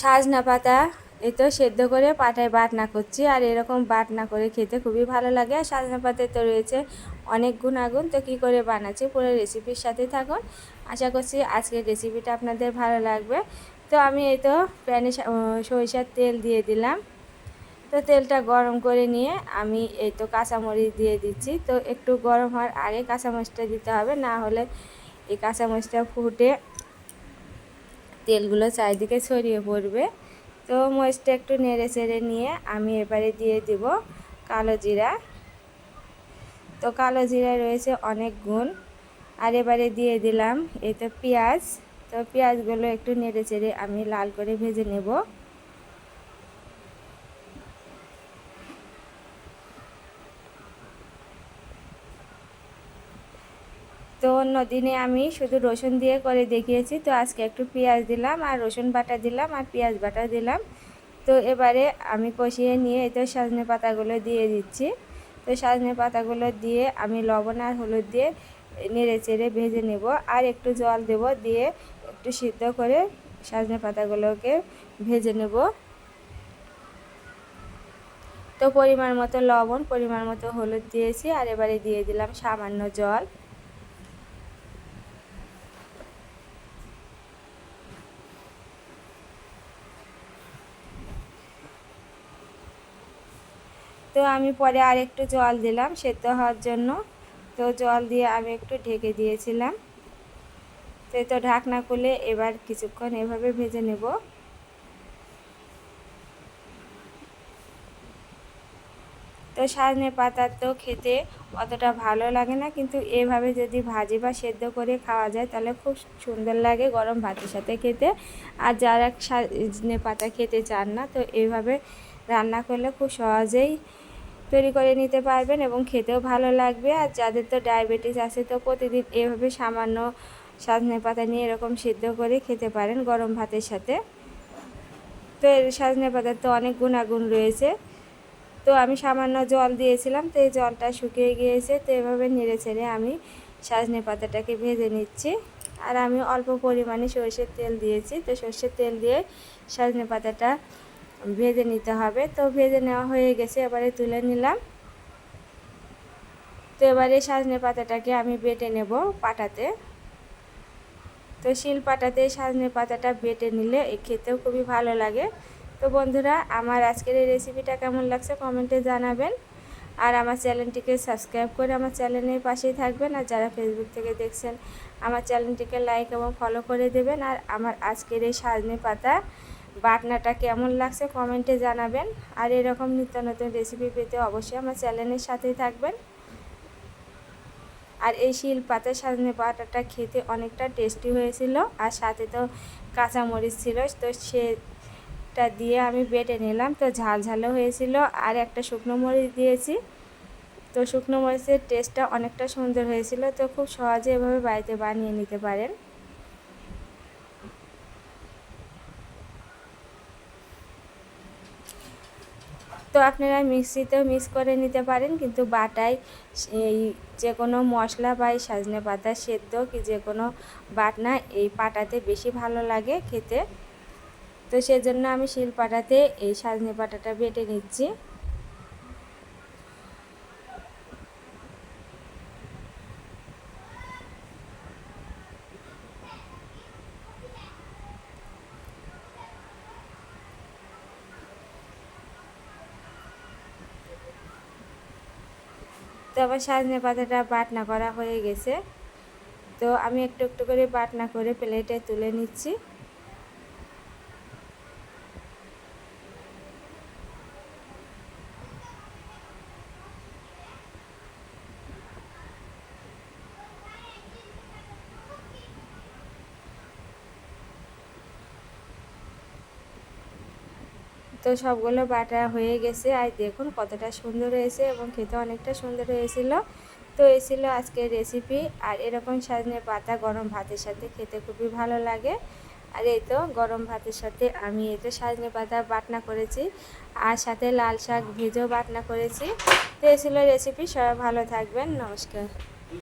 সজনা পাতা এই তো সেদ্ধ করে পাটায় বাটনা করছি। আর এরকম বাটনা করে খেতে খুবই ভালো লাগে। আর সজনা পাতায় তো রয়েছে অনেক গুণাগুণ। তো কী করে বানাচ্ছি পুরো রেসিপির সাথে থাকুন। আশা করছি আজকের রেসিপিটা আপনাদের ভালো লাগবে। তো আমি এই তো প্যানে সরিষার তেল দিয়ে দিলাম। তো তেলটা গরম করে নিয়ে আমি এই তো কাঁচামরিচ দিয়ে দিচ্ছি। তো একটু গরম হওয়ার আগে কাঁচামরিচটা দিতে হবে, না হলে এই কাঁচামরিচটা ফুটে তেলগুলো চারিদিকে ছড়িয়ে পড়বে। তো মরিচটা একটু নেড়ে চেড়ে নিয়ে আমি এবারে দিয়ে দিব কালো জিরা। তো কালো জিরা রয়েছে অনেক গুণ। আর এবারে দিয়ে দিলাম এই তো পেঁয়াজ। তো পেঁয়াজগুলো একটু নেড়ে চেড়ে আমি লাল করে ভেজে নেব। তো অন্য দিনে আমি শুধু রসুন দিয়ে করে দেখিয়েছি, তো আজকে একটু পেঁয়াজ দিলাম আর রসুন বাটা দিলাম আর পেঁয়াজ বাটা দিলাম। তো এবারে আমি কষিয়ে নিয়ে এই তো সজনে পাতাগুলো দিয়ে দিচ্ছি। তো সজনে পাতাগুলো দিয়ে আমি লবণ আর হলুদ দিয়ে নেড়ে চেড়ে ভেজে নেব। আর একটু জল দেব, দিয়ে একটু সিদ্ধ করে সজনে পাতাগুলোকে ভেজে নেব। তো পরিমাণ মতো লবণ, পরিমাণ মতো হলুদ দিয়েছি। আর এবারে দিয়ে দিলাম সামান্য জল। তো আমি পরে আর একটু জল দিলাম সেদ্ধ হওয়ার জন্য। তো জল দিয়ে আমি একটু ঢেকে দিয়েছিলাম। তো ঢাকনা খুলে এবার কিছুক্ষণ এভাবে ভেজে নেব। তো সজনে পাতা তো খেতে অতটা ভালো লাগে না, কিন্তু এভাবে যদি ভাজি বা সেদ্ধ করে খাওয়া যায় তাহলে খুব সুন্দর লাগে গরম ভাতের সাথে খেতে। আর যারা সজনে পাতা খেতে চান না, তো এভাবে রান্না করলে খুব সহজেই তৈরি করে নিতে পারবেন এবং খেতেও ভালো লাগবে। আর যাদের তো ডায়াবেটিস আছে, তো প্রতিদিন এভাবে সামান্য সজনে পাতা নিয়ে এরকম সিদ্ধ করে খেতে পারেন গরম ভাতের সাথে। তো এর সজনে পাতার তো অনেক গুণাগুণ রয়েছে। তো আমি সামান্য জল দিয়েছিলাম, তো এই জলটা শুকিয়ে গিয়েছে। তো এভাবে নেড়ে ছেড়ে আমি সজনে পাতাটাকে ভেজে নিচ্ছি। আর আমি অল্প পরিমাণে সরষের তেল দিয়েছি। তো সরষের তেল দিয়ে সজনে পাতাটা ভেজে নিতে হবে। তো ভেজে নেওয়া হয়ে গেছে, এবারে তুলে নিলাম। তো এবারে সজনে পাতাটাকে আমি বেটে নেব পাটাতে। তো শিল পাটাতে সজনে পাতাটা বেটে নিলে খেতেও খুবই ভালো লাগে। তো বন্ধুরা, আমার আজকের এই রেসিপিটা কেমন লাগছে কমেন্টে জানাবেন। আর আমার চ্যানেলটিকে সাবস্ক্রাইব করে আমার চ্যানেলের পাশেই থাকবেন। আর যারা ফেসবুক থেকে দেখছেন আমার চ্যানেলটিকে লাইক এবং ফলো করে দেবেন। আর আমার আজকের এই সজনে পাতা বাটনাটা কেমন লাগছে কমেন্টে জানাবেন। আর এরকম নিত্য নতুন রেসিপি পেতে অবশ্যই আমার চ্যানেলের সাথেই থাকবেন। আর এই শিল পাতার সজনে পাতাটা খেতে অনেকটা টেস্টি হয়েছিল। আর সাথে তো কাঁচামরিচ ছিল, তো সেটা দিয়ে আমি বেটে নিলাম। তো ঝাল ঝালও হয়েছিল। আর একটা শুকনো মরিচ দিয়েছি। তো শুকনো মরিচের টেস্টটা অনেকটা সুন্দর হয়েছিল। তো খুব সহজে এভাবে বাড়িতে বানিয়ে নিতে পারেন। তো আপনারা মিক্সিতেও মিক্স করে নিতে পারেন, কিন্তু বাটায় এই যে কোনো মশলা বা এই সজনে পাতা সেদ্ধ কি যে কোনো বাটনা এই পাটাতে বেশি ভালো লাগে খেতে। তো সেজন্য আমি শিল পাটাতে এই সজনে পাতাটা বেটে নিচ্ছি। তো আমার সজনে পাতাটা বাটনা করা হয়ে গেছে। তো আমি একটু একটু করে বাটনা করে প্লেটে তুলে নিচ্ছি। তো সবগুলো বাটা হয়ে গেছে। আর দেখুন কতটা সুন্দর হয়েছে এবং খেতে অনেকটা সুন্দর হয়েছিল। তো এই ছিল আজকের রেসিপি। আর এরকম সজনে পাতা গরম ভাতের সাথে খেতে খুবই ভালো লাগে। আর এই তো গরম ভাতের সাথে আমি এই তো সজনে পাতা বাটনা করেছি, আর সাথে লাল শাক ভেজেও বাটনা করেছি। তো এই ছিল রেসিপি। সবাই ভালো থাকবেন। নমস্কার।